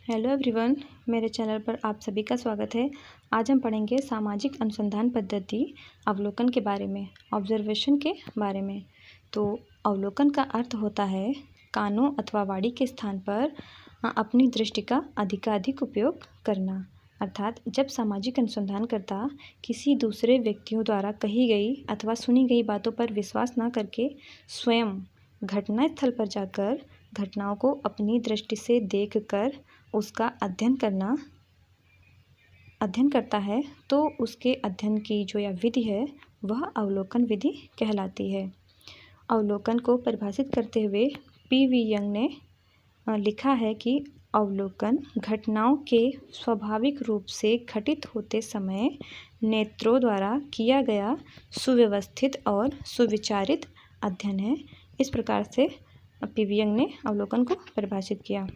Hello everyone, मेरे channel पर आप सभी का स्वागत है। आज हम पढ़ेंगे सामाजिक अनुसंधान पद्धति अवलोकन के बारे में, ऑब्जर्वेशन के बारे में। तो अवलोकन का अर्थ होता है कानों अथवा वाणी के स्थान पर अपनी दृष्टि का अधिकाधिक उपयोग करना। अर्थात जब सामाजिक अनुसंधानकर्ता किसी दूसरे व्यक्तियों द्वारा कही गई अथवा सुनी गई बातों पर विश्वास न करके स्वयं घटनास्थल पर जाकर घटनाओं को अपनी दृष्टि से देखकर उसका अध्ययन करता है, तो उसके अध्ययन की जो यह विधि है वह अवलोकन विधि कहलाती है। अवलोकन को परिभाषित करते हुए पी.वी. यंग ने लिखा है कि अवलोकन घटनाओं के स्वाभाविक रूप से घटित होते समय नेत्रों द्वारा किया गया सुव्यवस्थित और सुविचारित अध्ययन है। इस प्रकार से पी.वी. यंग ने अवलोकन को परिभाषित किया।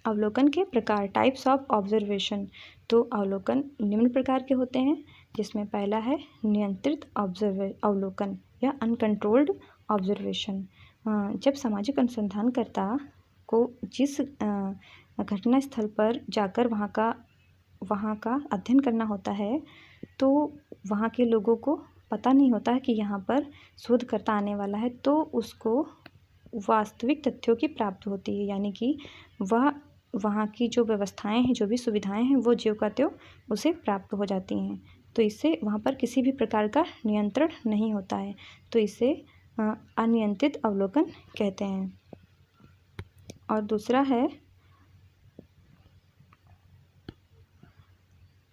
अवलोकन के प्रकार, टाइप्स ऑफ ऑब्जर्वेशन। तो अवलोकन निम्न प्रकार के होते हैं, जिसमें पहला है नियंत्रित अवलोकन या अनकंट्रोल्ड ऑब्जर्वेशन। जब सामाजिक अनुसंधानकर्ता को जिस घटना स्थल पर जाकर वहाँ का अध्ययन करना होता है, तो वहाँ के लोगों को पता नहीं होता है कि यहाँ पर शोधकर्ता आने वाला है, तो उसको वास्तविक तथ्यों की प्राप्ति होती है, यानी कि वहाँ की जो व्यवस्थाएं हैं, जो भी सुविधाएं हैं, वो ज्यों का त्यों उसे प्राप्त हो जाती हैं। तो इससे वहाँ पर किसी भी प्रकार का नियंत्रण नहीं होता है, तो इसे अनियंत्रित अवलोकन कहते हैं। और दूसरा है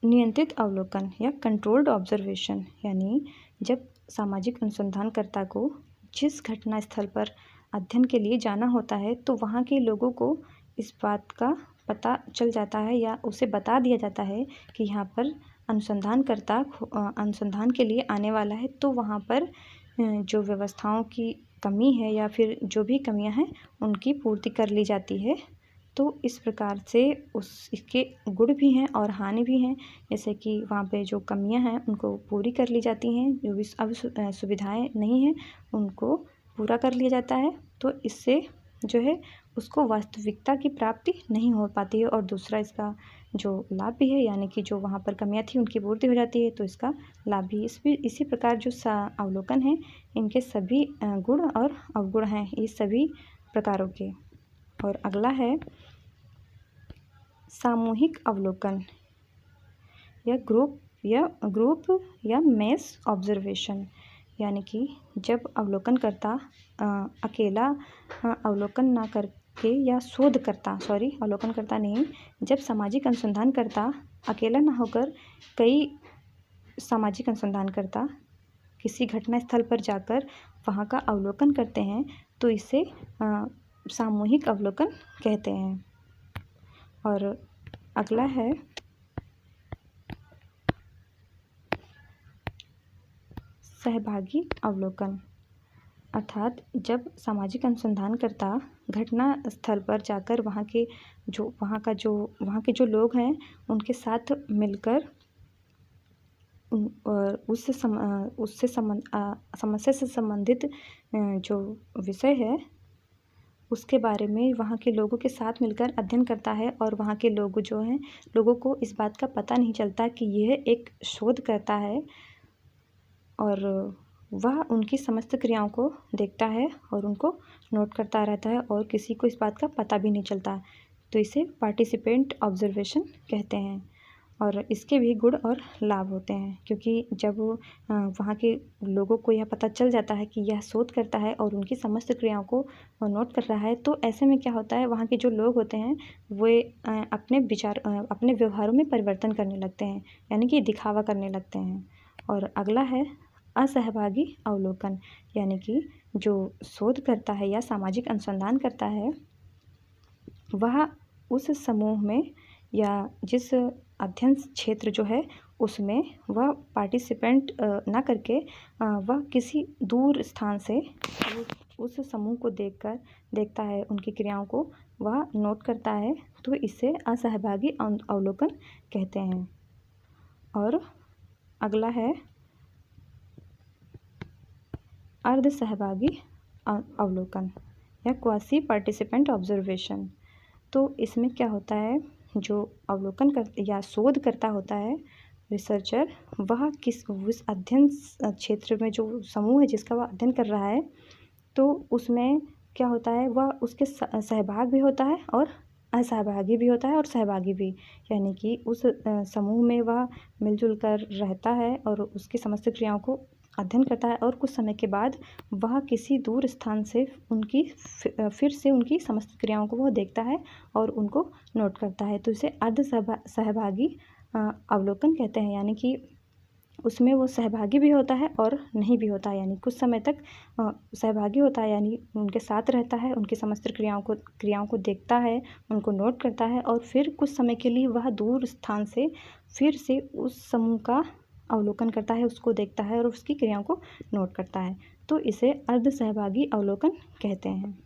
नियंत्रित अवलोकन या कंट्रोल्ड ऑब्जर्वेशन, यानी जब सामाजिक अनुसंधानकर्ता को जिस घटना स्थल पर अध्ययन के लिए जाना होता है, तो वहाँ के लोगों को इस बात का पता चल जाता है या उसे बता दिया जाता है कि यहाँ पर अनुसंधानकर्ता अनुसंधान के लिए आने वाला है, तो वहाँ पर जो व्यवस्थाओं की कमी है या फिर जो भी कमियाँ हैं उनकी पूर्ति कर ली जाती है। तो इस प्रकार से इसके गुण भी हैं और हानि भी हैं, जैसे कि वहाँ पे जो कमियाँ हैं उनको पूरी कर ली जाती हैं, जो भी अब सुविधाएं नहीं हैं उनको पूरा कर लिया जाता है। तो इससे जो है उसको वास्तविकता की प्राप्ति नहीं हो पाती है, और दूसरा इसका जो लाभ भी है, यानी कि जो वहाँ पर कमियाँ थी उनकी पूर्ति हो जाती है, तो इसका लाभ भी। इसी प्रकार जो अवलोकन है, इनके सभी गुण और अवगुण हैं, ये सभी प्रकारों के। और अगला है सामूहिक अवलोकन या ग्रुप या मेस ऑब्जर्वेशन, यानी कि जब अवलोकनकर्ता अकेला अवलोकन ना करके या अवलोकनकर्ता नहीं, जब सामाजिक अनुसंधानकर्ता अकेला ना होकर कई सामाजिक अनुसंधानकर्ता किसी घटना स्थल पर जाकर वहाँ का अवलोकन करते हैं, तो इसे सामूहिक अवलोकन कहते हैं। और अगला है सहभागी अवलोकन, अर्थात जब सामाजिक अनुसंधानकर्ता घटना स्थल पर जाकर वहाँ के जो लोग हैं उनके साथ मिलकर समस्या से संबंधित जो विषय है उसके बारे में वहाँ के लोगों के साथ मिलकर अध्ययन करता है, और वहाँ के लोगों को इस बात का पता नहीं चलता कि यह एक शोधकर्ता है, और वह उनकी समस्त क्रियाओं को देखता है और उनको नोट करता रहता है, और किसी को इस बात का पता भी नहीं चलता। तो इसे पार्टिसिपेंट ऑब्जर्वेशन कहते हैं। और इसके भी गुण और लाभ होते हैं, क्योंकि जब वहाँ के लोगों को यह पता चल जाता है कि यह शोध करता है और उनकी समस्त क्रियाओं को नोट कर रहा है, तो ऐसे में क्या होता है, वहाँ के जो लोग होते हैं वे अपने व्यवहारों में परिवर्तन करने लगते हैं, यानी कि दिखावा करने लगते हैं। और अगला है असहभागी अवलोकन, यानी कि जो शोध करता है या सामाजिक अनुसंधान करता है, वह उस समूह में या जिस अध्ययन क्षेत्र जो है उसमें वह पार्टिसिपेंट ना करके वह किसी दूर स्थान से उस समूह को देखता है, उनकी क्रियाओं को वह नोट करता है, तो इसे असहभागी अवलोकन कहते हैं। और अगला है अर्ध सहभागी अवलोकन या क्वासी पार्टिसिपेंट ऑब्जर्वेशन। तो इसमें क्या होता है, जो अवलोकन कर या शोधकर्ता होता है, रिसर्चर, वह उस अध्ययन क्षेत्र में जो समूह है जिसका वह अध्ययन कर रहा है, तो उसमें क्या होता है, वह उसके सहभाग भी होता है और असहभागी भी होता है और सहभागी भी। यानी कि उस समूह में वह मिलजुल कर रहता है और उसकी समस्त क्रियाओं को अध्ययन करता है, और कुछ समय के बाद वह किसी दूर स्थान से फिर से उनकी समस्त क्रियाओं को वह देखता है और उनको नोट करता है। तो इसे सहभागी अवलोकन कहते हैं। यानी कि उसमें वो सहभागी भी होता है और नहीं भी होता है, यानी कुछ समय तक सहभागी होता है, यानी उनके साथ रहता है, उनकी समस्त क्रियाओं को देखता है, उनको नोट करता है, और फिर कुछ समय के लिए वह दूर स्थान से फिर से उस समूह का अवलोकन करता है, उसको देखता है और उसकी क्रियाओं को नोट करता है। तो इसे अर्ध सहभागी अवलोकन कहते हैं।